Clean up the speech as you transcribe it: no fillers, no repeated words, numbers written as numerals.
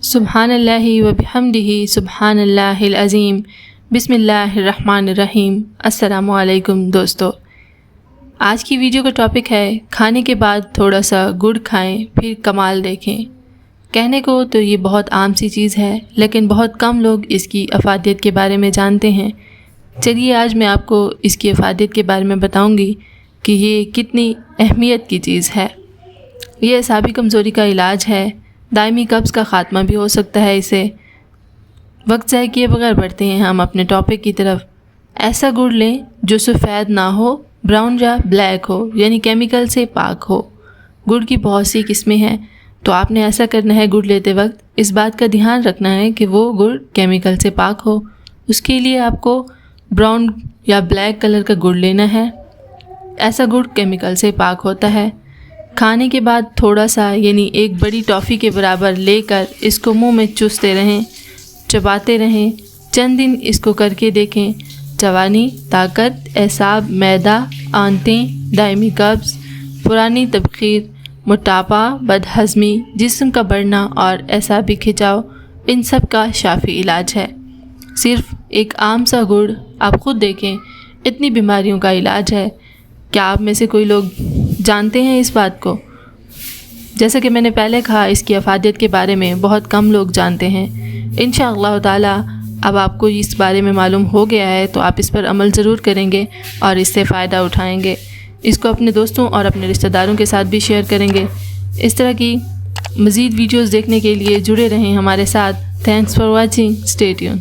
سبحان اللہ و بحمدہ سبحان اللہ العظیم بسم اللہ الرحمن الرحیم۔ السلام علیکم دوستو، آج کی ویڈیو کا ٹاپک ہے کھانے کے بعد تھوڑا سا گڑ کھائیں پھر کمال دیکھیں۔ کہنے کو تو یہ بہت عام سی چیز ہے، لیکن بہت کم لوگ اس کی افادیت کے بارے میں جانتے ہیں۔ چلیے آج میں آپ کو اس کی افادیت کے بارے میں بتاؤں گی کہ یہ کتنی اہمیت کی چیز ہے۔ یہ اعصابی کمزوری کا علاج ہے، دائمی قبض کا خاتمہ بھی ہو سکتا ہے اسے۔ وقت ضائع کیے بغیر بڑھتے ہیں ہم اپنے ٹاپک کی طرف۔ ایسا گڑ لیں جو سفید نہ ہو، براؤن یا بلیک ہو، یعنی کیمیکل سے پاک ہو۔ گڑ کی بہت سی قسمیں ہیں، تو آپ نے ایسا کرنا ہے گڑ لیتے وقت اس بات کا دھیان رکھنا ہے کہ وہ گڑ کیمیکل سے پاک ہو۔ اس کے لیے آپ کو براؤن یا بلیک کلر کا گڑ لینا ہے۔ ایسا گڑ کیمیکل سے پاک ہوتا ہے۔ کھانے کے بعد تھوڑا سا یعنی ایک بڑی ٹافی کے برابر لے کر اس کو منہ میں چوستے رہیں، چباتے رہیں۔ چند دن اس کو کر کے دیکھیں۔ جوانی، طاقت، اعصاب، معدہ، آنتیں، دائمی قبض، پرانی تبخیر، موٹاپا، بدہضمی، جسم کا بڑھنا اور اعصابی کھچاؤ، ان سب کا شافی علاج ہے۔ صرف ایک عام سا گڑ، آپ خود دیکھیں، اتنی بیماریوں کا علاج ہے۔ کیا آپ میں سے کوئی لوگ جانتے ہیں اس بات کو؟ جیسا کہ میں نے پہلے کہا، اس کی افادیت کے بارے میں بہت کم لوگ جانتے ہیں۔ انشاءاللہ تعالی اب آپ کو اس بارے میں معلوم ہو گیا ہے تو آپ اس پر عمل ضرور کریں گے اور اس سے فائدہ اٹھائیں گے۔ اس کو اپنے دوستوں اور اپنے رشتہ داروں کے ساتھ بھی شیئر کریں گے۔ اس طرح کی مزید ویڈیوز دیکھنے کے لیے جڑے رہیں ہمارے ساتھ۔ Thanks for watching, stay tune.